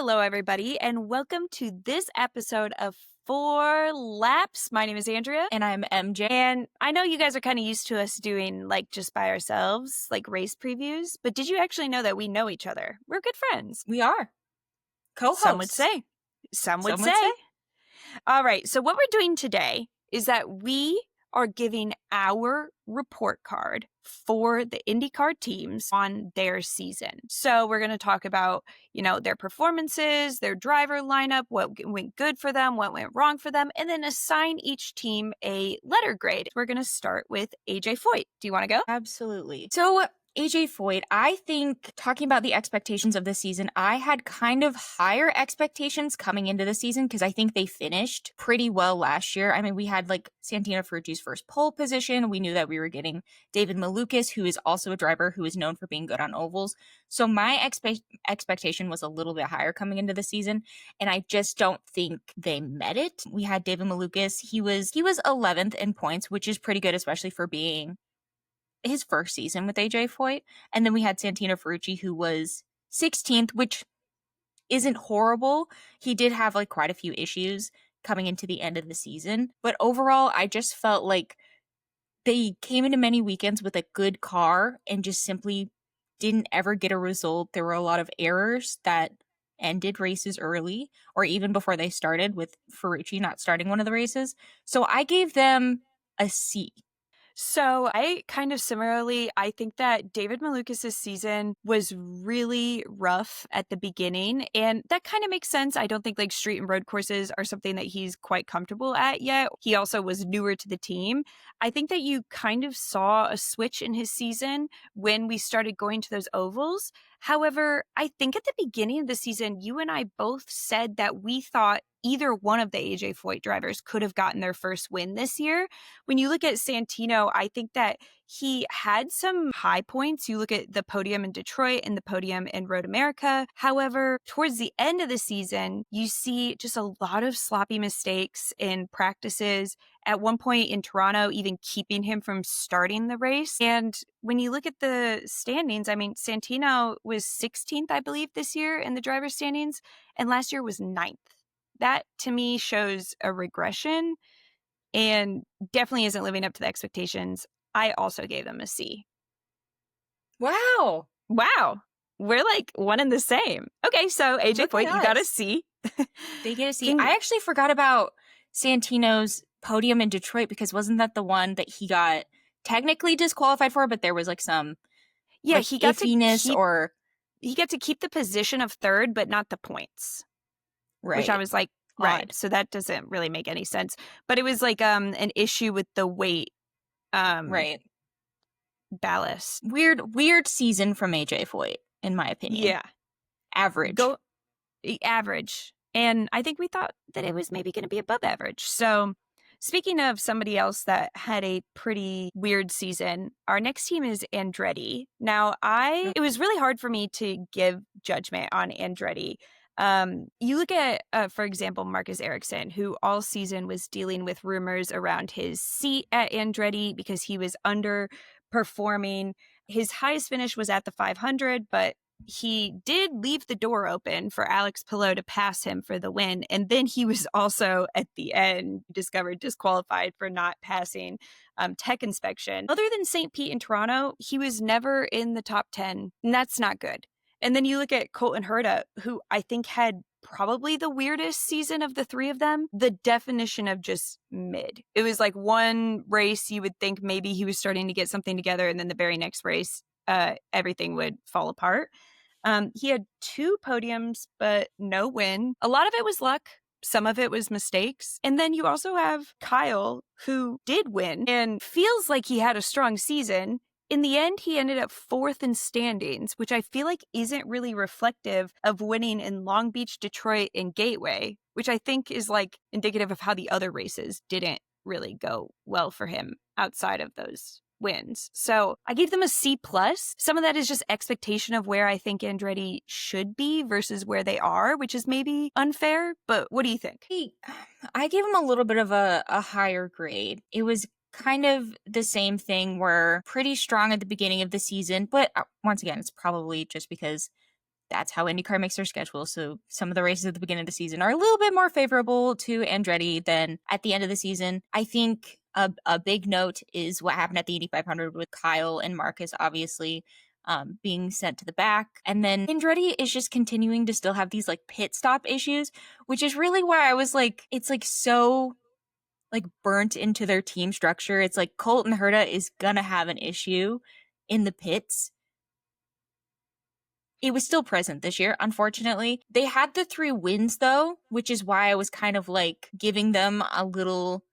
Hello, everybody, and welcome to this episode of 4 Laps. My name is Andrea. And I'm MJ. And I know you guys are kind of used to us doing, just by ourselves, race previews. But did you actually know that we know each other? We're good friends. We are. Co-hosts. Some would say. Some would say. All right, so what we're doing today is that we are giving our report card for the IndyCar teams on their season. So we're going to talk about, their performances, their driver lineup, what went good for them, what went wrong for them, and then assign each team a letter grade. We're going to start with AJ Foyt. Do you want to go? Absolutely. So AJ Foyt, I think, talking about the expectations of the season, I had kind of higher expectations coming into the season because I think they finished pretty well last year. I mean, we had Santino Ferrucci's first pole position. We knew that we were getting David Malukas, who is also a driver who is known for being good on ovals. So my expectation was a little bit higher coming into the season, and I just don't think they met it. We had David Malukas. He was 11th in points, which is pretty good, especially for being his first season with AJ Foyt. And then we had Santino Ferrucci, who was 16th, which isn't horrible. He did have quite a few issues coming into the end of the season. But overall, I just felt like they came into many weekends with a good car and just simply didn't ever get a result. There were a lot of errors that ended races early or even before they started, with Ferrucci not starting one of the races. So I gave them a C. So I kind of similarly, I think that David Malukas' season was really rough at the beginning, and that kind of makes sense. I don't think street and road courses are something that he's quite comfortable at yet. He also was newer to the team. I think that you kind of saw a switch in his season when we started going to those ovals. However, I think at the beginning of the season, you and I both said that we thought either one of the AJ Foyt drivers could have gotten their first win this year. When you look at Santino, I think that he had some high points. You look at the podium in Detroit and the podium in Road America. However, towards the end of the season, you see just a lot of sloppy mistakes in practices. At one point in Toronto, even keeping him from starting the race. And when you look at the standings, I mean, Santino was 16th, I believe, this year in the driver's standings, and last year was 9th. That, to me, shows a regression and definitely isn't living up to the expectations. I also gave them a C. Wow. We're one and the same. Okay, so AJ Foyt, you got a C. They get a C. I actually forgot about Santino's podium in Detroit, because wasn't that the one that he got technically disqualified for, but there was some he got iffiness, or he got to keep the position of third but not the points, right? Which I was like, right, so that doesn't really make any sense. But it was an issue with the weight, right, ballast. Weird season from AJ Foyt, in my opinion. Yeah, average. And I think we thought that it was maybe going to be above average. So speaking of somebody else that had a pretty weird season, our next team is Andretti. Now, it was really hard for me to give judgment on Andretti. You look at, for example, Marcus Ericsson, who all season was dealing with rumors around his seat at Andretti because he was underperforming. His highest finish was at the 500, but he did leave the door open for Alex Palou to pass him for the win. And then he was also at the end disqualified for not passing tech inspection. Other than St. Pete and Toronto, he was never in the top 10, and that's not good. And then you look at Colton Herta, who I think had probably the weirdest season of the three of them, the definition of just mid. It was one race you would think maybe he was starting to get something together, and then the very next race, everything would fall apart. He had 2 podiums, but no win. A lot of it was luck. Some of it was mistakes. And then you also have Kyle, who did win and feels like he had a strong season. In the end, he ended up 4th in standings, which I feel like isn't really reflective of winning in Long Beach, Detroit, and Gateway, which I think is indicative of how the other races didn't really go well for him outside of those wins. So I gave them a C+. Some of that is just expectation of where I think Andretti should be versus where they are, which is maybe unfair, but what do you think? I gave them a little bit of a higher grade. It was kind of the same thing. We're pretty strong at the beginning of the season, but once again, it's probably just because that's how IndyCar makes their schedule. So some of the races at the beginning of the season are a little bit more favorable to Andretti than at the end of the season. I think a big note is what happened at the Indy 500 with Kyle and Marcus, obviously. Being sent to the back. And then Andretti is just continuing to still have these like pit stop issues, which is really why I was like, it's like so like burnt into their team structure. It's like Colton Herta is gonna have an issue in the pits. It was still present this year, unfortunately. They had the 3 wins though, which is why I was kind of like giving them a little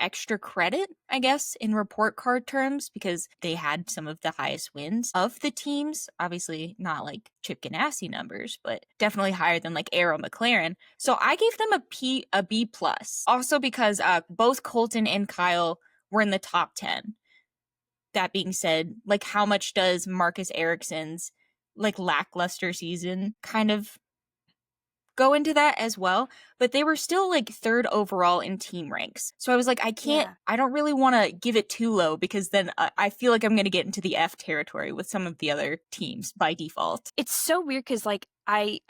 extra credit, I guess, in report card terms, because they had some of the highest wins of the teams. Obviously not like Chip Ganassi numbers, but definitely higher than like Arrow McLaren. So I gave them a B plus. Also because both Colton and Kyle were in the top 10. That being said, like how much does Marcus Ericsson's like lackluster season kind of go into that as well, but they were still like 3rd overall in team ranks. So I was like, I don't really want to give it too low because then I feel like I'm going to get into the F territory with some of the other teams by default. It's so weird because like I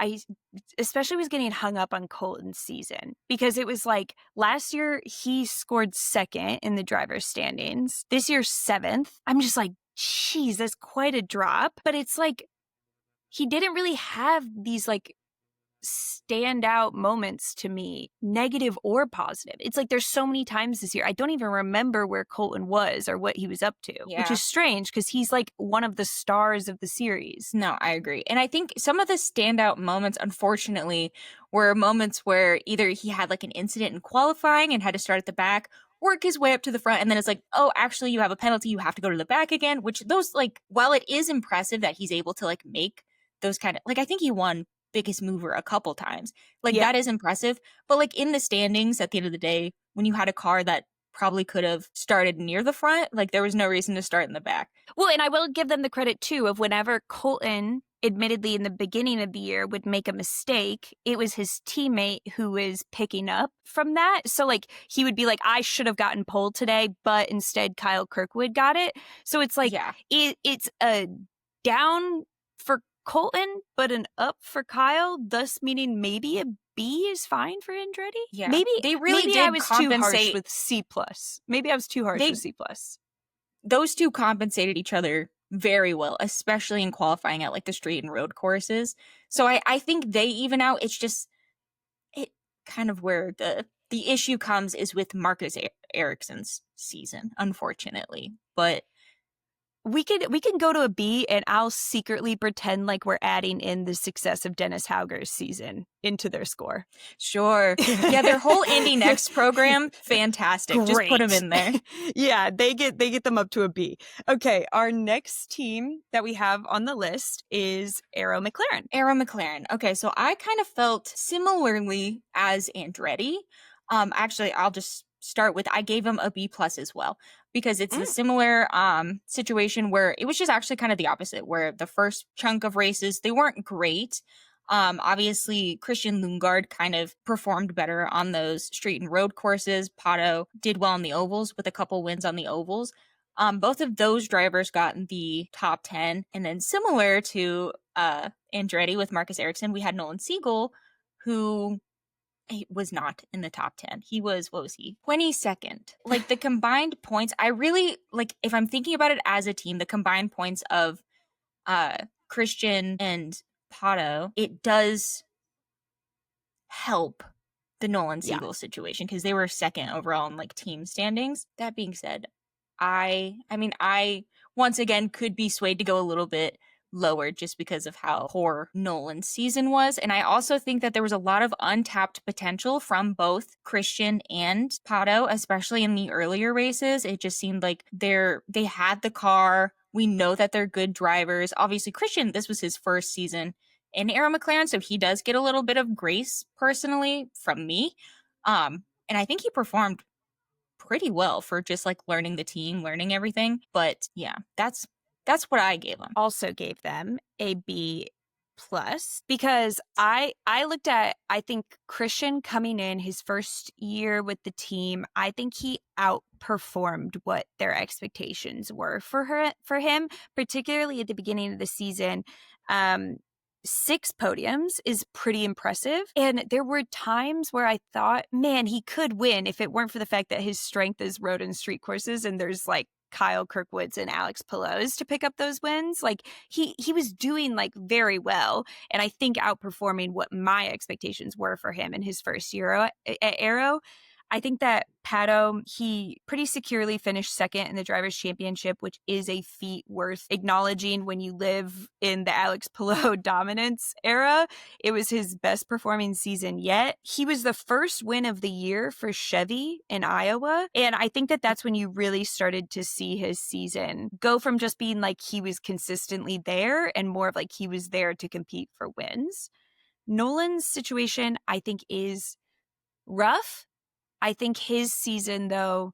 especially was getting hung up on Colton's season because it was like last year he scored 2nd in the driver's standings. This year 7th. I'm just like, geez, that's quite a drop. But it's like he didn't really have these like standout moments to me, negative or positive. It's like there's so many times this year I don't even remember where Colton was or what he was up to, which is strange because he's like one of the stars of the series. No, I agree. And I think some of the standout moments, unfortunately, were moments where either he had like an incident in qualifying and had to start at the back, work his way up to the front, and then it's like, oh, actually you have a penalty, you have to go to the back again, which those like, while it is impressive that he's able to like make those kind of, like I think he won biggest mover a couple times. Like that is impressive. But like in the standings at the end of the day, when you had a car that probably could have started near the front, like there was no reason to start in the back. Well, and I will give them the credit too of whenever Colton, admittedly in the beginning of the year, would make a mistake, it was his teammate who was picking up from that. So like he would be like, I should have gotten pole today, but instead Kyle Kirkwood got it. So it's like it's a down for Colton, but an up for Kyle, thus meaning maybe a B is fine for Andretti. Yeah, maybe they really maybe did I was too harsh compensate with C plus. Maybe I was too harsh with C plus. Those two compensated each other very well, especially in qualifying at like the street and road courses. So I think they even out. It's just it kind of where the issue comes is with Marcus Ericsson's season, unfortunately, but. We can go to a B and I'll secretly pretend like we're adding in the success of Dennis Hauger's season into their score. Sure. Yeah, their whole Indy Next program, fantastic. Great. Just put them in there. Yeah, they get them up to a B. Okay, our next team that we have on the list is Arrow McLaren. Arrow McLaren. Okay, so I kind of felt similarly as Andretti. Actually, I'll just start with I gave him a B plus as well because it's a similar situation where it was just actually kind of the opposite, where the first chunk of races they weren't great. Obviously Christian Lundgaard kind of performed better on those street and road courses. Pato did well on the ovals with a couple wins on the ovals. Both of those drivers got in the top 10, and then similar to Andretti with Marcus Ericsson, we had Nolan Siegel, who he was not in the top 10. He was, what was he? 22nd. Like the combined points, I really, like if I'm thinking about it as a team, the combined points of Christian and Pato, it does help the Nolan Siegel situation because they were 2nd overall in like team standings. That being said, I mean, I once again could be swayed to go a little bit lower just because of how poor Nolan's season was. And I also think that there was a lot of untapped potential from both Christian and Pato, especially in the earlier races. It just seemed like they had the car. We know that they're good drivers. Obviously, Christian, this was his first season in Arrow McLaren, so he does get a little bit of grace personally from me. And I think he performed pretty well for just like learning the team, learning everything. But yeah, that's what I gave them. Also gave them a B plus because I looked at, I think Christian coming in his first year with the team, I think he outperformed what their expectations were for him, particularly at the beginning of the season. Um, 6 podiums is pretty impressive. And there were times where I thought, man, he could win if it weren't for the fact that his strength is road and street courses. And there's like Kyle Kirkwood's and Alex Palou's to pick up those wins. Like he was doing like very well. And I think outperforming what my expectations were for him in his first year at Arrow. I think that Pato, he pretty securely finished second in the Drivers' Championship, which is a feat worth acknowledging when you live in the Alex Palou dominance era. It was his best performing season yet. He was the first win of the year for Chevy in Iowa. And I think that that's when you really started to see his season go from just being like he was consistently there and more of like he was there to compete for wins. Nolan's situation, I think, is rough. I think his season, though,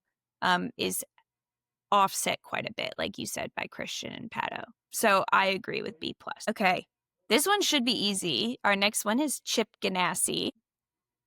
is offset quite a bit, like you said, by Christian and Pato. So I agree with B+. Okay, this one should be easy. Our next one is Chip Ganassi.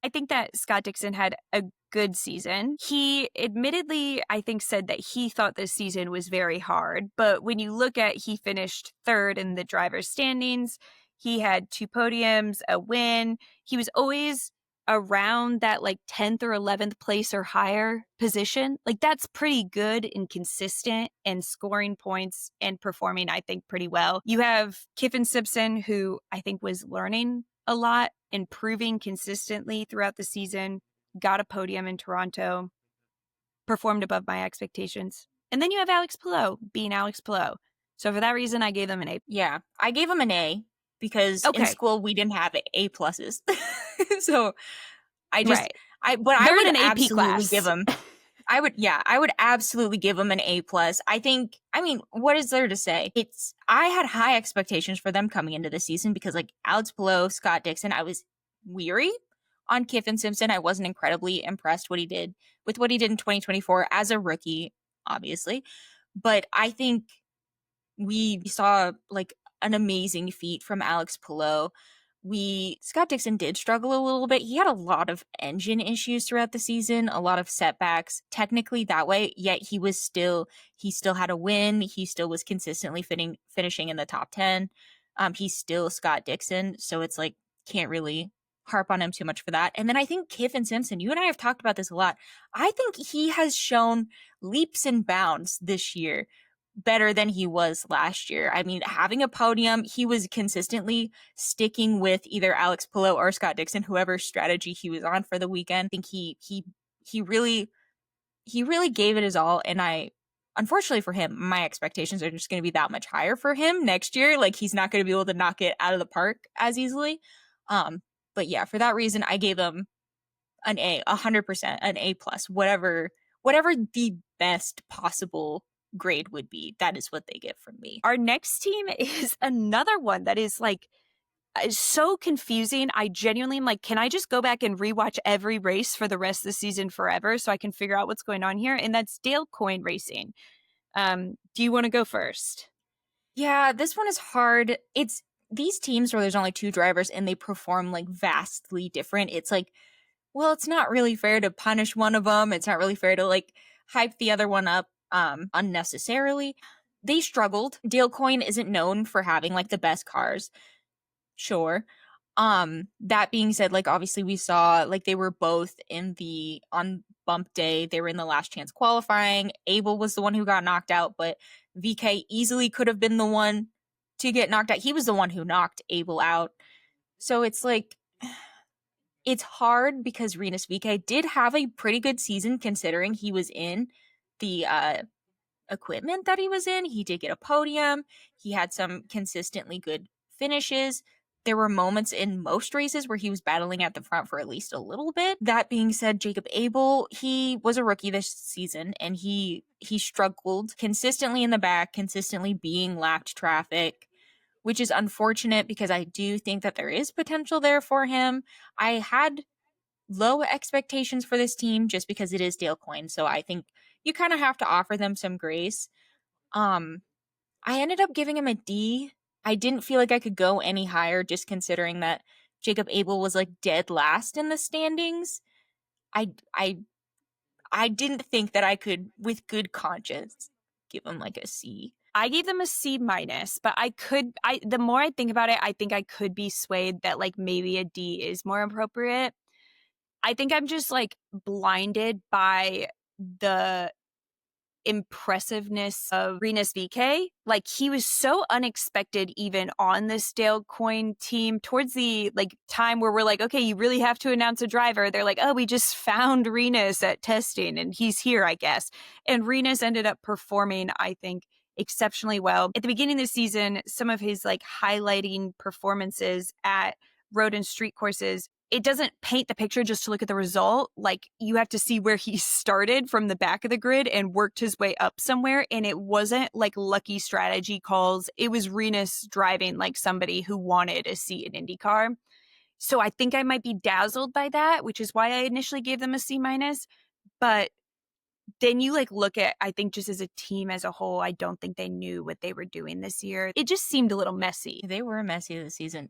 I think that Scott Dixon had a good season. He admittedly, I think, said that he thought this season was very hard. But when you look at, he finished third in the driver's standings. He had 2 podiums, a win. He was always around that like 10th or 11th place or higher position. Like that's pretty good and consistent and scoring points and performing, I think, pretty well. You have Kiffin Simpson, who I think was learning a lot, improving consistently throughout the season, got a podium in Toronto, performed above my expectations. And then you have Alex Palou being Alex Palou. So for that reason, I gave them an A. Yeah, I gave him an A because in school we didn't have A pluses. So I just, right. But I would an AP absolutely class. give him. I would absolutely give him an A plus. I mean, what is there to say? I had high expectations for them coming into the season because like Alex Palou, Scott Dixon, I was weary on Kiffin Simpson. I wasn't incredibly impressed with what he did in 2024 as a rookie, obviously. But I think we saw like an amazing feat from Alex Palou. Scott Dixon did struggle a little bit. He had a lot of engine issues throughout the season, a lot of setbacks technically that way, yet he still had a win. He still was consistently finishing in the top 10. He's still Scott Dixon. So it's like, can't really harp on him too much for that. And then I think Kiffin Simpson, you and I have talked about this a lot. I think he has shown leaps and bounds this year better than he was last year. I mean, having a podium, he was consistently sticking with either Alex Palou or Scott Dixon, whoever strategy he was on for the weekend. I think he really gave it his all, and unfortunately for him, my expectations are just going to be that much higher for him next year. Like he's not going to be able to knock it out of the park as easily. But yeah, for that reason, I gave him an A, 100%, an A plus, whatever the best possible grade would be. That is what they get from me. Our next team is another one that is like so confusing. I genuinely am like, can I just go back and rewatch every race for the rest of the season forever so I can figure out what's going on here? And that's Dale Coyne Racing. Do you want to go first? Yeah, this one is hard. It's these teams where there's only 2 drivers and they perform like vastly different. It's like, well, it's not really fair to punish one of them. It's not really fair to like hype the other one up unnecessarily. They struggled. Dale Coyne isn't known for having like the best cars. Sure. That being said, like obviously we saw like they were both on bump day. They were in the last chance qualifying. Abel was the one who got knocked out, but VK easily could have been the one to get knocked out. He was the one who knocked Abel out. So it's like, it's hard because Rinus VK did have a pretty good season considering he was in the equipment that he was in. He did get a podium. He had some consistently good finishes. There were moments in most races where he was battling at the front for at least a little bit. That being said, Jacob Abel, he was a rookie this season and he struggled consistently in the back, consistently being lapped traffic, which is unfortunate because I do think that there is potential there for him. I had low expectations for this team just because it is Dale Coyne, so I think you kind of have to offer them some grace. I ended up giving him a D. I didn't feel like I could go any higher just considering that Jacob Abel was like dead last in the standings. I didn't think that I could, with good conscience, give him like a C. I gave them a C minus, but the more I think about it, I think I could be swayed that like maybe a D is more appropriate. I think I'm just like blinded by the impressiveness of Rinus VK. Like he was so unexpected even on this Dale Coyne team towards the like time where we're like, okay, you really have to announce a driver. They're like, oh, we just found Rinus at testing and he's here, I guess. And Rinus ended up performing, I think, exceptionally well. At the beginning of the season, some of his like highlighting performances at road and street courses, it doesn't paint the picture just to look at the result. Like you have to see where he started from the back of the grid and worked his way up somewhere. And it wasn't like lucky strategy calls. It was Rinus driving like somebody who wanted a seat in IndyCar. So I think I might be dazzled by that, which is why I initially gave them a C minus. But then you like look at, I think just as a team as a whole, I don't think they knew what they were doing this year. It just seemed a little messy. They were messy this season.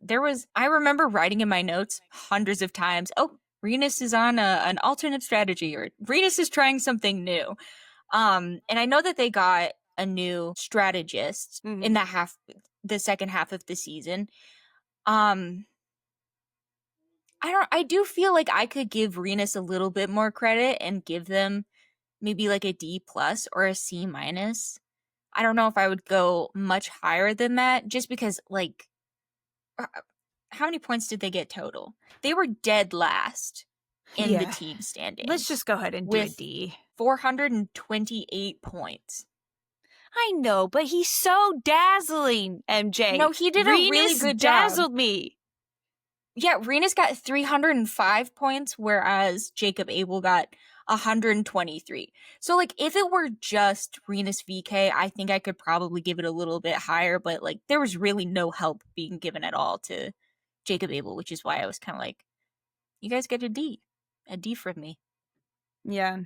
I remember writing in my notes hundreds of times, oh, Rinus is on an alternate strategy, or Rinus is trying something new. And I know that they got a new strategist in the second half of the season. I do feel like I could give Rinus a little bit more credit and give them maybe like a D plus or a C minus. I don't know if I would go much higher than that, just because like, how many points did they get total? They were dead last in the team standings. Let's just go ahead and do a D. 428 points. I know, but he's so dazzling, MJ. No, he did a really good job. Dazzled me. Yeah, Rinus got 305 points, whereas Jacob Abel got 123. So, like, if it were just Rinus VK, I think I could probably give it a little bit higher, but, like, there was really no help being given at all to Jacob Abel, which is why I was kind of like, you guys get a D from me. Yeah.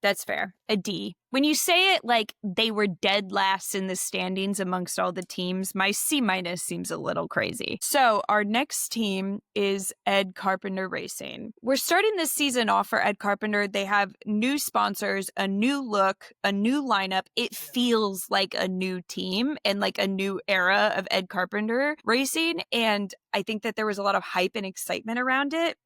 That's fair. A D. When you say it like they were dead last in the standings amongst all the teams, my C minus seems a little crazy. So our next team is Ed Carpenter Racing. We're starting this season off for Ed Carpenter. They have new sponsors, a new look, a new lineup. It feels like a new team and like a new era of Ed Carpenter Racing. And I think that there was a lot of hype and excitement around it.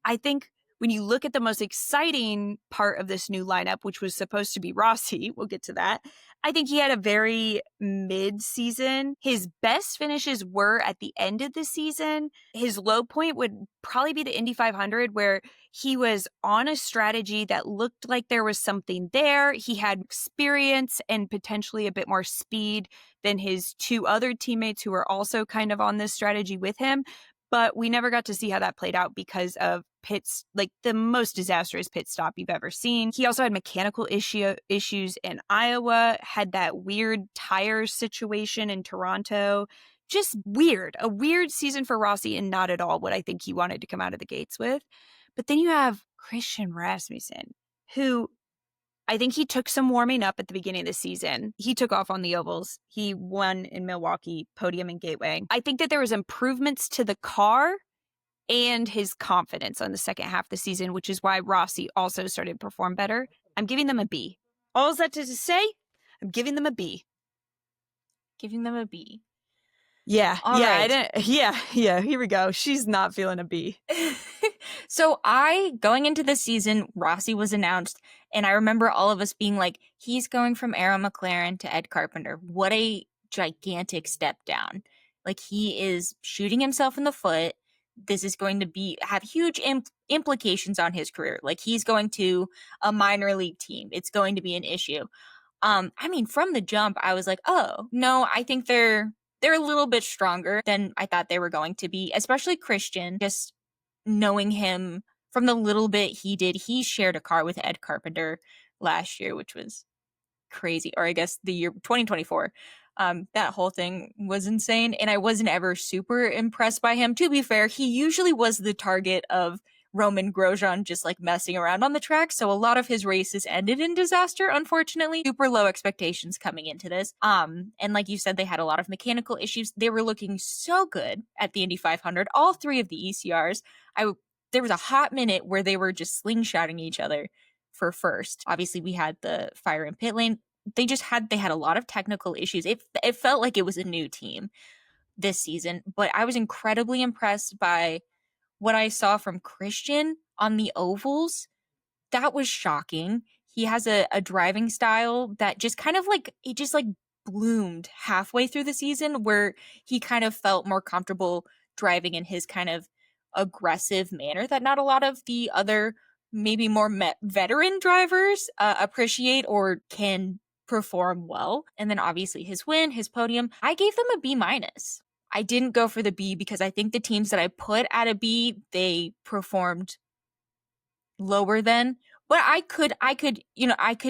I think when you look at the most exciting part of this new lineup, which was supposed to be Rossi, we'll get to that, I think he had a very mid-season. His best finishes were at the end of the season. His low point would probably be the Indy 500, where he was on a strategy that looked like there was something there. He had experience and potentially a bit more speed than his two other teammates who were also kind of on this strategy with him. But we never got to see how that played out because of pits, like the most disastrous pit stop you've ever seen. He also had mechanical issues in Iowa, had that weird tire situation in Toronto. Just weird. A weird season for Rossi and not at all what I think he wanted to come out of the gates with. But then you have Christian Rasmussen, who I think he took some warming up at the beginning of the season. He took off on the ovals. He won in Milwaukee, podium in Gateway. I think that there was improvements to the car and his confidence on the second half of the season, which is why Rossi also started to perform better. I'm giving them a B. All that to say, I'm giving them a B. Giving them a B. Yeah. All right. Here we go. She's not feeling a B. So going into this season, Rossi was announced, and I remember all of us being like, he's going from Aaron McLaren to Ed Carpenter. What a gigantic step down. Like, he is shooting himself in the foot. This is going to have huge implications on his career. Like, he's going to a minor league team. It's going to be an issue. I mean, from the jump, I was like, oh, no, I think they're a little bit stronger than I thought they were going to be, especially Christian. Just knowing him from the little bit he did, he shared a car with Ed Carpenter last year, which was crazy. Or I guess the year 2024. That whole thing was insane. And I wasn't ever super impressed by him. To be fair, he usually was the target of Roman Grosjean just like messing around on the track. So a lot of his races ended in disaster, unfortunately. Super low expectations coming into this. And like you said, they had a lot of mechanical issues. They were looking so good at the Indy 500. All three of the ECRs. There was a hot minute where they were just slingshotting each other for first. Obviously, we had the fire in pit lane. they had a lot of technical issues. It felt like it was a new team this season, but I was incredibly impressed by what I saw from Christian on the ovals. That was shocking. He has a driving style that just kind of like, it just like bloomed halfway through the season, where he kind of felt more comfortable driving in his kind of aggressive manner that not a lot of the other maybe more veteran drivers appreciate or can perform well. And then obviously his win, his podium, I gave them a B minus. I didn't go for the B because I think the teams that I put at a B, they performed lower than, but I could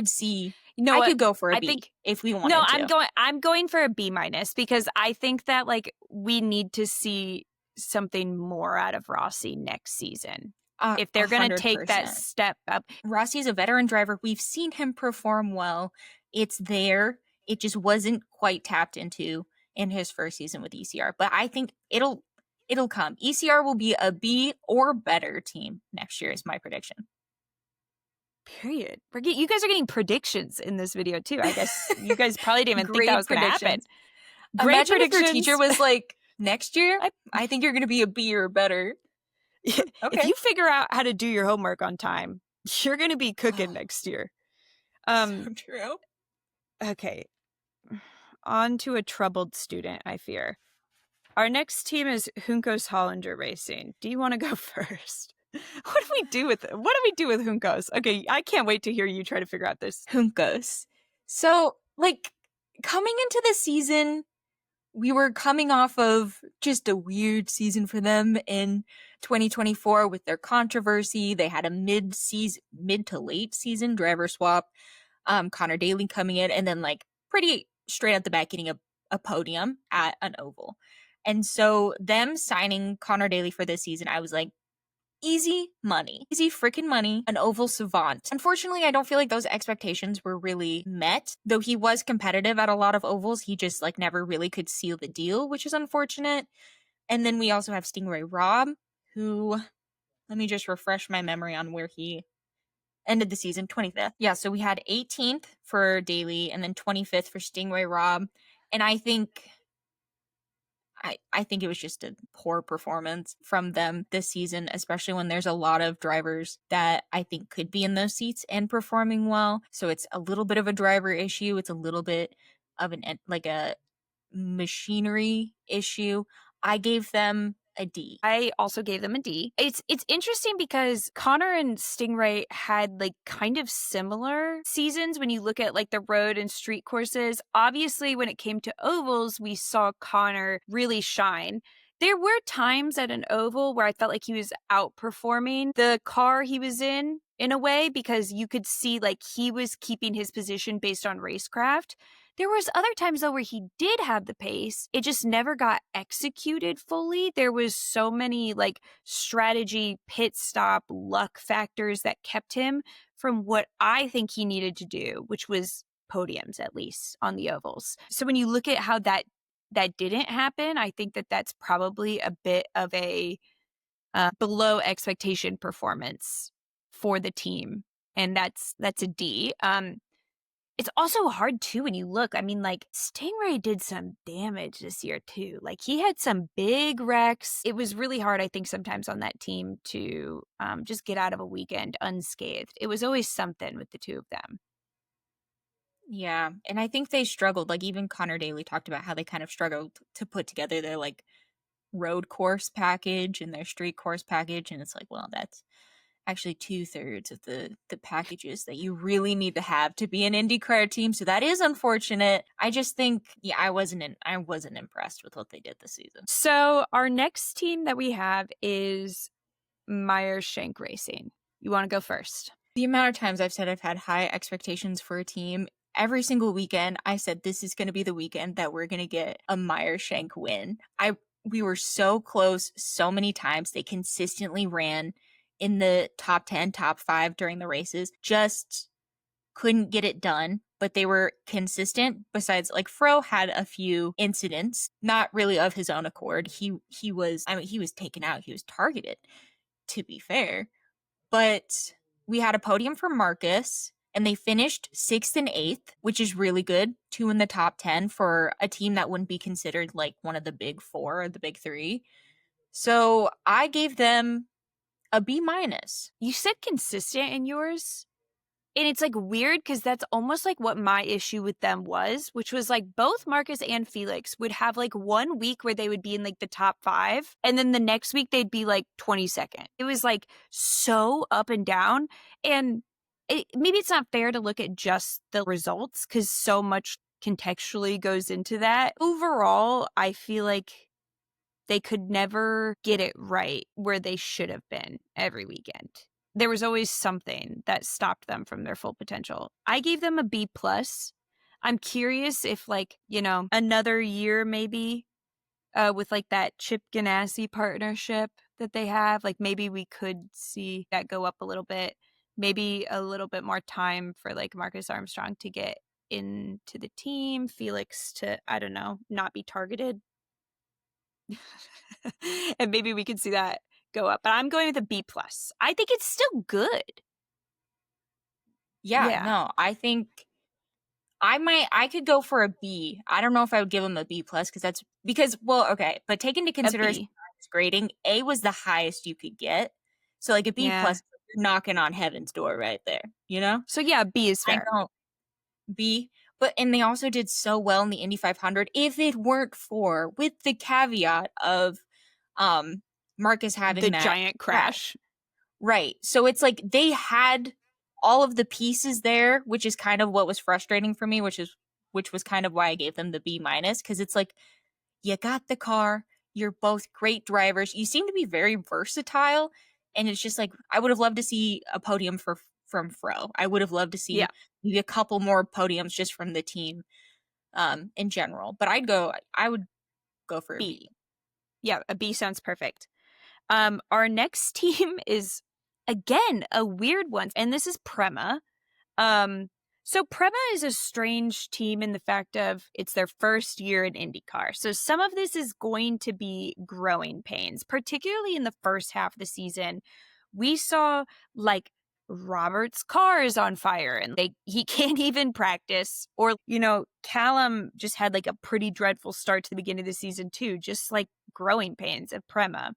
see, I could go for a B if we wanted to. I'm going for a B minus because I think that like we need to see something more out of Rossi next season. If they're going to take that step up. Rossi's a veteran driver. We've seen him perform well. It's there. It just wasn't quite tapped into in his first season with ECR. But I think it'll come. ECR will be a B or better team next year is my prediction. Period. You guys are getting predictions in this video too. I guess you guys probably didn't even think that was going to happen. Great Imagine predictions. If your teacher was like, next year, I think you're going to be a B or better. Okay. If you figure out how to do your homework on time, you're going to be cooking next year. So true. Okay. On to a troubled student, I fear. Our next team is Juncos Hollinger Racing. Do you want to go first? What do we do with Juncos? Okay, I can't wait to hear you try to figure out this. Juncos. So, like, coming into the season, we were coming off of just a weird season for them in 2024 with their controversy. They had a mid to late season driver swap. Connor Daly coming in and then like pretty straight at the back getting a podium at an oval. And so them signing Connor Daly for this season, I was like, easy money. Easy freaking money. An oval savant. Unfortunately, I don't feel like those expectations were really met. Though he was competitive at a lot of ovals, he just like never really could seal the deal, which is unfortunate. And then we also have Stingray Rob, who, let me just refresh my memory on where he ended the season, 25th. Yeah, so we had 18th for Daly and then 25th for Stingray Rob. And I think it was just a poor performance from them this season, especially when there's a lot of drivers that I think could be in those seats and performing well. So it's a little bit of a driver issue. It's a little bit of a machinery issue. I gave them a D. I also gave them a D. It's interesting because Connor and Stingray had like kind of similar seasons when you look at like the road and street courses. Obviously, when it came to ovals, we saw Connor really shine. There were times at an oval where I felt like he was outperforming the car he was in a way, because you could see like he was keeping his position based on racecraft. There was other times though where he did have the pace. It just never got executed fully. There was so many like strategy, pit stop, luck factors that kept him from what I think he needed to do, which was podiums at least on the ovals. So when you look at how that didn't happen, I think that that's probably a bit of a below expectation performance for the team. And that's a D. It's also hard too when you look. I mean, like Stingray did some damage this year too. Like he had some big wrecks. It was really hard, I think, sometimes on that team to just get out of a weekend unscathed. It was always something with the two of them. Yeah, and I think they struggled. Like even Connor Daly talked about how they kind of struggled to put together their like road course package and their street course package. And it's like, well, that's actually 2/3 of the packages that you really need to have to be an IndyCar team. So that is unfortunate. I just think, yeah, I wasn't impressed with what they did this season. So our next team that we have is Meyer Shank Racing. You want to go first? The amount of times I've said I've had high expectations for a team, every single weekend I said this is going to be the weekend that we're going to get a Meyer Shank win. We were so close so many times. They consistently ran in the top 10, top 5 during the races, just couldn't get it done, but they were consistent. Besides, like Fro had a few incidents, not really of his own accord. He was taken out. He was targeted, to be fair. But we had a podium for Marcus. and they finished 6th and 8th, which is really good. 2 in the top 10 for a team that wouldn't be considered like one of the big 4 or the big 3. So I gave them a B minus. You said consistent in yours. And it's like weird because that's almost like what my issue with them was, which was like both Marcus and Felix would have like one week where they would be in like the top 5. And then the next week they'd be like 22nd. It was like so up and down. And maybe it's not fair to look at just the results because so much contextually goes into that. Overall, I feel like they could never get it right where they should have been every weekend. There was always something that stopped them from their full potential. I gave them a B plus. I'm curious if like, another year maybe with like that Chip Ganassi partnership that they have, like maybe we could see that go up a little bit. Maybe a little bit more time for like Marcus Armstrong to get into the team, Felix to, I don't know, not be targeted. And maybe we could see that go up. But I'm going with a B plus. I think it's still good. Yeah. No, I think I could go for a B. I don't know if I would give them a B plus but take into consideration grading, A was the highest you could get. So like a B plus, you're knocking on heaven's door right there, So yeah, B is fair. B. And they also did so well in the Indy 500. If it weren't for, with the caveat of Marcus having the that giant crash. Right. So it's like they had all of the pieces there, which is kind of what was frustrating for me, which was kind of why I gave them the B minus, because it's like, you got the car, you're both great drivers, you seem to be very versatile, and it's just like, I would have loved to see a podium from Fro. I would have loved to see maybe a couple more podiums just from the team in general. But I would go for a B. Yeah, a B sounds perfect. Our next team is, again, a weird one, and this is Prema. So Prema is a strange team in the fact of it's their first year in IndyCar. So some of this is going to be growing pains, particularly in the first half of the season. We saw like Robert's car is on fire and he can't even practice. Or, Callum just had like a pretty dreadful start to the beginning of the season too, just like growing pains at Prema.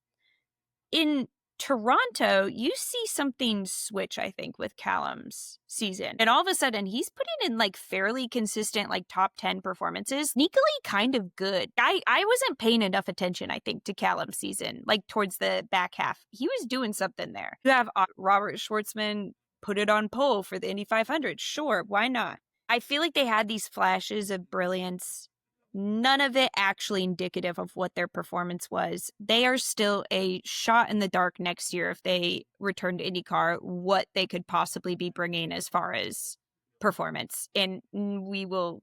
In Toronto, you see something switch, I think, with Callum's season. And all of a sudden, he's putting in like fairly consistent, like top 10 performances, sneakily kind of good. I wasn't paying enough attention, I think, to Callum's season, like towards the back half. He was doing something there. You have Robert Schwartzman put it on pole for the Indy 500. Sure, why not? I feel like they had these flashes of brilliance. None of it actually indicative of what their performance was. They are still a shot in the dark next year if they return to IndyCar, what they could possibly be bringing as far as performance. And we will,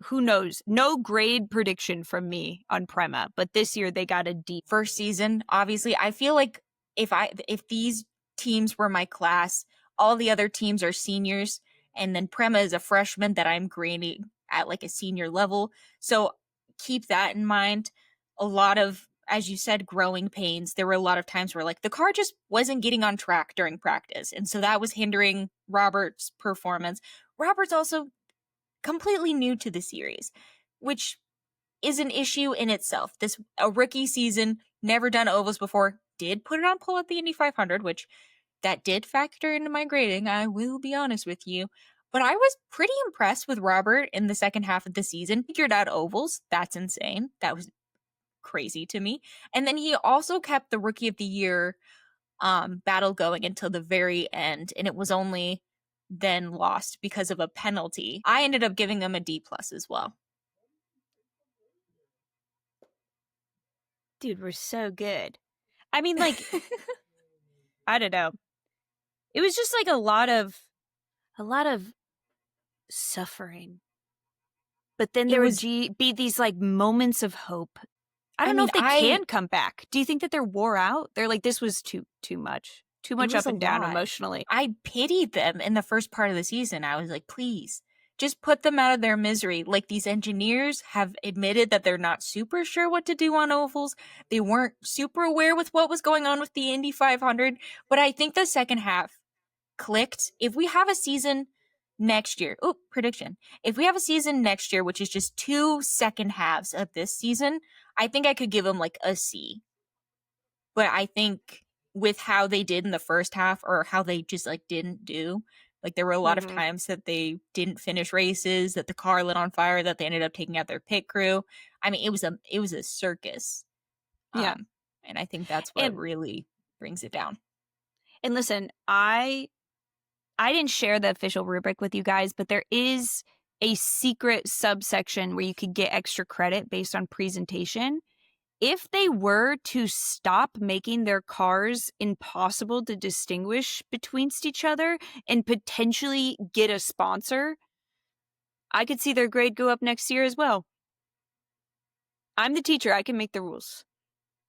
who knows? No grade prediction from me on Prema, but this year they got a D. First season, obviously. I feel like if these teams were my class, all the other teams are seniors, and then Prema is a freshman that I'm grading at like a senior level. So keep that in mind. A lot of, as you said, growing pains. There were a lot of times where like the car just wasn't getting on track during practice. And so that was hindering Robert's performance. Robert's also completely new to the series, which is an issue in itself. A rookie season, never done ovals before, did put it on pole at the Indy 500, which that did factor into my grading, I will be honest with you. But I was pretty impressed with Robert in the second half of the season. Figured out ovals. That's insane. That was crazy to me. And then he also kept the Rookie of the Year battle going until the very end. And it was only then lost because of a penalty. I ended up giving them a D plus as well. Dude, we're so good. I mean, like, I don't know. It was just like a lot of suffering. But then there would be these like moments of hope. I don't know if they can come back. Do you think that they're wore out? They're like, this was too much. Too much up and down emotionally. I pitied them in the first part of the season. I was like, please, just put them out of their misery. Like, these engineers have admitted that they're not super sure what to do on ovals. They weren't super aware with what was going on with the Indy 500. But I think the second half clicked. If we have a season next year, prediction. If we have a season next year, which is just 2 second halves of this season, I think I could give them like a C. But I think with how they did in the first half, or how they just like didn't do, like there were a lot of times that they didn't finish races, that the car lit on fire, that they ended up taking out their pit crew. I mean, it was a circus. Yeah. And I think that's what really brings it down. And listen, I didn't share the official rubric with you guys, but there is a secret subsection where you could get extra credit based on presentation. If they were to stop making their cars impossible to distinguish between each other and potentially get a sponsor, I could see their grade go up next year as well. I'm the teacher. I can make the rules.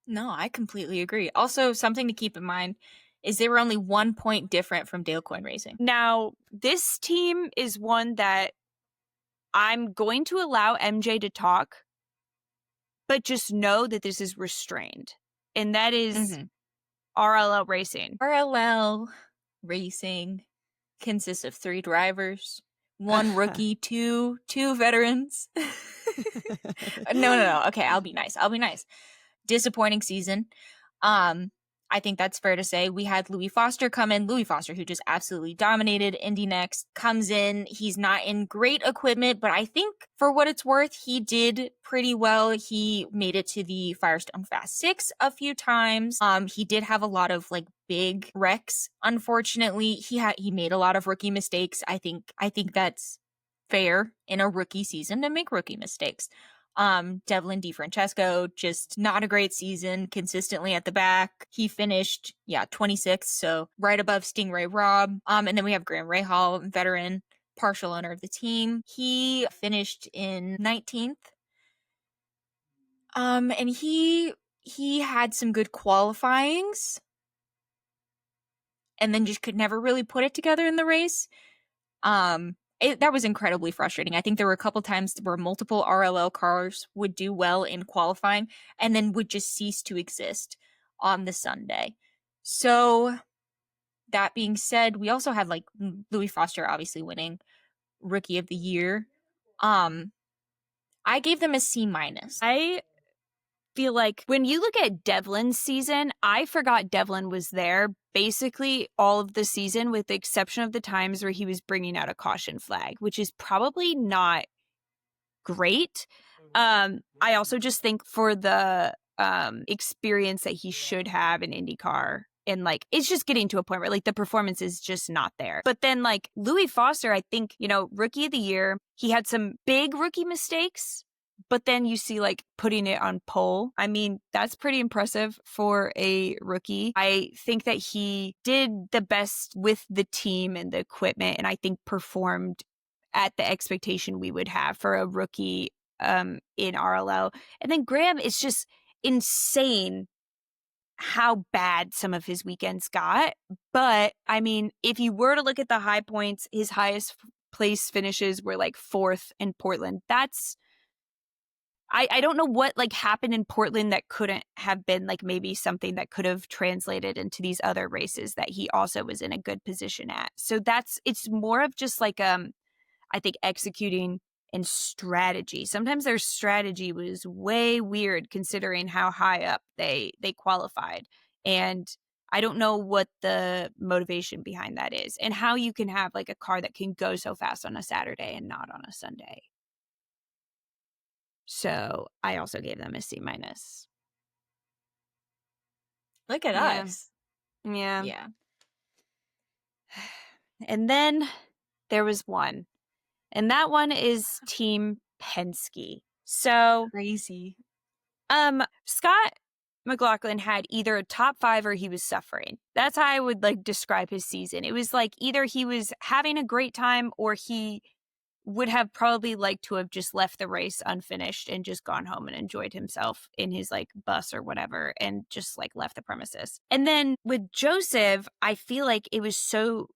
No, I completely agree. Also, something to keep in mind is they were only 1 point different from Dale Coyne Racing. Now, this team is one that I'm going to allow MJ to talk, but just know that this is restrained. And that is RLL Racing. RLL Racing consists of 3 drivers, 1 rookie, two veterans. No. Okay, I'll be nice. Disappointing season. I think that's fair to say. We had Louis Foster come in. Louis Foster, who just absolutely dominated Indy Next, comes in. He's not in great equipment, but I think for what it's worth, he did pretty well. He made it to the Firestone Fast 6 a few times. He did have a lot of like big wrecks. Unfortunately, he made a lot of rookie mistakes. I think that's fair in a rookie season to make rookie mistakes. Devlin DeFrancesco, just not a great season, consistently at the back. He finished, 26th, so right above Stingray Robb. And then we have Graham Rahal, veteran, partial owner of the team. He finished in 19th. And he had some good qualifyings, and then just could never really put it together in the race. That was incredibly frustrating. I think there were a couple times where multiple RLL cars would do well in qualifying and then would just cease to exist on the Sunday. So that being said, we also had like Louis Foster obviously winning Rookie of the Year. I gave them a C-. I feel like when you look at Devlin's season, I forgot Devlin was there basically all of the season, with the exception of the times where he was bringing out a caution flag, which is probably not great. I also just think for the experience that he should have in IndyCar, and like it's just getting to a point where like the performance is just not there. But then like Louis Foster, I think, Rookie of the Year, he had some big rookie mistakes, but then you see like putting it on pole. I mean, that's pretty impressive for a rookie. I think that he did the best with the team and the equipment, and I think performed at the expectation we would have for a rookie in RLO. And then Graham, it's just insane how bad some of his weekends got. But I mean, if you were to look at the high points, his highest place finishes were like 4th in Portland. That's I don't know what like happened in Portland that couldn't have been like maybe something that could have translated into these other races that he also was in a good position at. So it's more of just like I think executing and strategy. Sometimes their strategy was way weird considering how high up they qualified. And I don't know what the motivation behind that is and how you can have like a car that can go so fast on a Saturday and not on a Sunday. So I also gave them a C-. Look at us. Yeah. And then there was one. And that one is Team Penske. So Crazy. Scott McLaughlin had either a top 5 or he was suffering. That's how I would like describe his season. It was like either he was having a great time or he would have probably liked to have just left the race unfinished and just gone home and enjoyed himself in his like bus or whatever and just like left the premises. And then with Joseph, I feel like it was so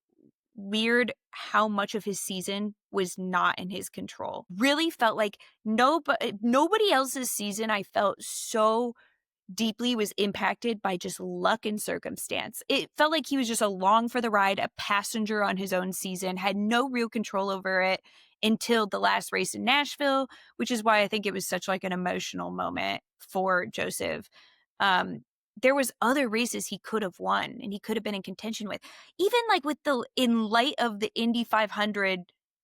weird how much of his season was not in his control. Really felt like nobody else's season I felt so deeply was impacted by just luck and circumstance. It felt like he was just along for the ride, a passenger on his own season, had no real control over it until the last race in Nashville, which is why I think it was such like an emotional moment for Joseph. There was other races he could have won and he could have been in contention with. Even like in light of the Indy 500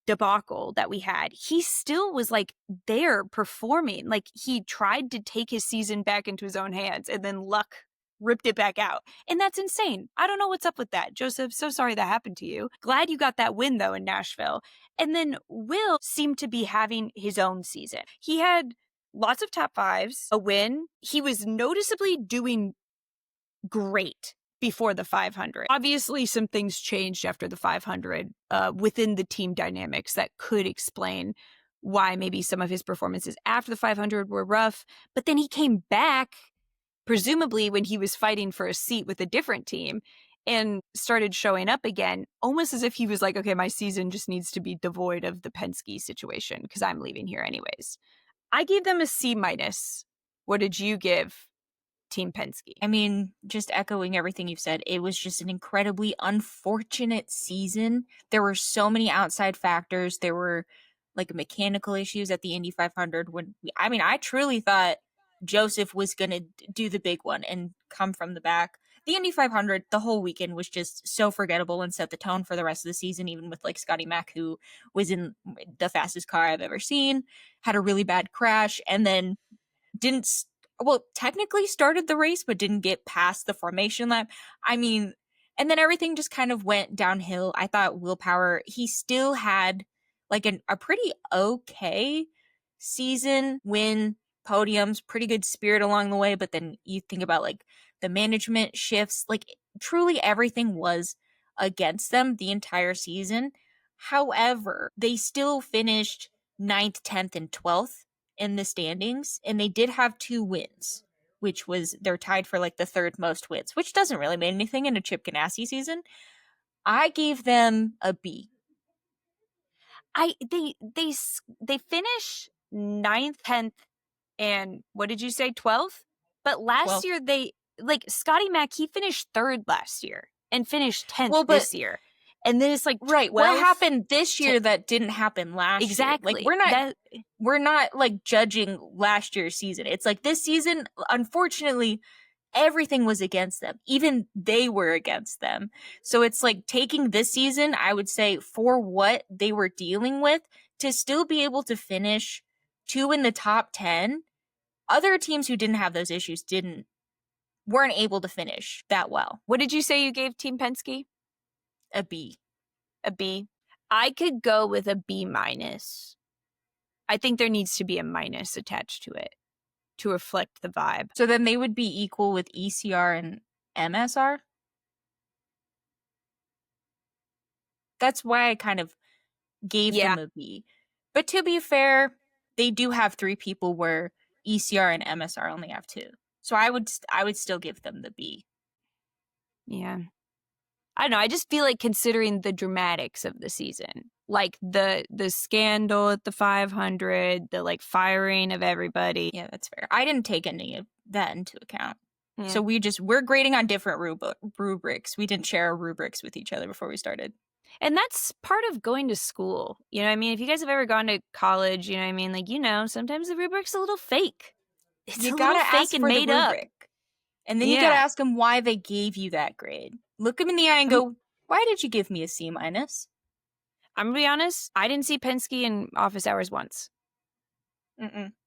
debacle that we had, he still was like there performing. Like he tried to take his season back into his own hands and then luck ripped it back out. And that's insane. I don't know what's up with that. Joseph, so sorry that happened to you. Glad you got that win though in Nashville. And then Will seemed to be having his own season. He had lots of top fives, a win. He was noticeably doing great before the 500. Obviously, some things changed after the 500 within the team dynamics that could explain why maybe some of his performances after the 500 were rough. But then he came back, presumably when he was fighting for a seat with a different team, and started showing up again, almost as if he was like, okay, my season just needs to be devoid of the Penske situation because I'm leaving here anyways. I gave them a C minus. What did you give Team Penske? I mean, just echoing everything you've said, it was just an incredibly unfortunate season. There were so many outside factors. There were like mechanical issues at the Indy 500 I truly thought Joseph was going to do the big one and come from the back. The Indy 500, the whole weekend was just so forgettable and set the tone for the rest of the season, even with like Scotty Mack, who was in the fastest car I've ever seen, had a really bad crash, and then technically started the race, but didn't get past the formation lap. I mean, and then everything just kind of went downhill. I thought Will Power, he still had like a pretty okay season, win, podiums, pretty good spirit along the way. But then you think about like the management shifts, like truly everything was against them the entire season. However, they still finished 9th, 10th, and 12th in the standings, and they did have 2 wins, which was they're tied for like the 3rd most wins, which doesn't really mean anything in a Chip Ganassi season. I gave them a B. They finish 9th, 10th, and what did you say, 12th? But last 12th. year like Scotty Mack, he finished 3rd last year and finished 10th this year. And then it's like 12th, right, what happened this year that didn't happen last year? Exactly. Like we're not like judging last year's season. It's like this season, unfortunately, everything was against them. Even they were against them. So it's like taking this season, I would say, for what they were dealing with, to still be able to finish 2 in the top 10. Other teams who didn't have those issues weren't able to finish that well. What did you say you gave Team Penske? A B. A B. I could go with a B minus. I think there needs to be a minus attached to it to reflect the vibe. So then they would be equal with ECR and MSR? That's why I kind of gave them a B. But to be fair, they do have 3 people where ECR and MSR only have 2. So I would still give them the B. Yeah. I don't know. I just feel like considering the dramatics of the season, like the scandal at the 500, the like firing of everybody. Yeah, that's fair. I didn't take any of that into account. Yeah. So we're grading on different rubrics. We didn't share our rubrics with each other before we started. And that's part of going to school. You know what I mean? If you guys have ever gone to college, you know what I mean? Like, sometimes the rubric's a little fake. It's you a gotta little fake ask and for made the up. rubric. And then you gotta ask them why they gave you that grade. Look them in the eye and go, why did you give me a C minus? I'm gonna be honest, I didn't see Penske in office hours once.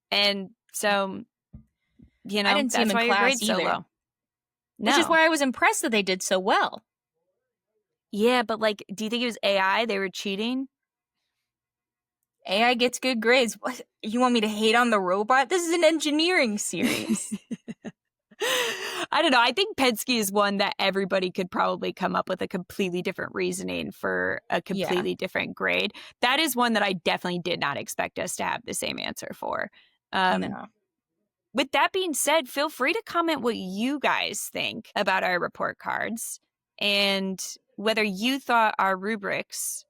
And so, I didn't see him him in class either. So low. No. Which is why I was impressed that they did so well. Yeah, but like, do you think it was AI? They were cheating? AI gets good grades. What? You want me to hate on the robot? This is an engineering series. I don't know. I think Penske is one that everybody could probably come up with a completely different reasoning for a completely different grade. That is one that I definitely did not expect us to have the same answer for. No. With that being said, feel free to comment what you guys think about our report cards and whether you thought our rubrics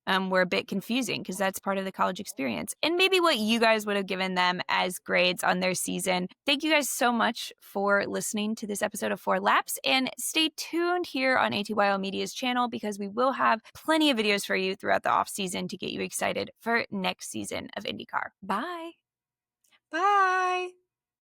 were a bit confusing because that's part of the college experience. And maybe what you guys would have given them as grades on their season. Thank you guys so much for listening to this episode of 4 Laps, and stay tuned here on ATYL Media's channel because we will have plenty of videos for you throughout the off season to get you excited for next season of IndyCar. Bye. Bye.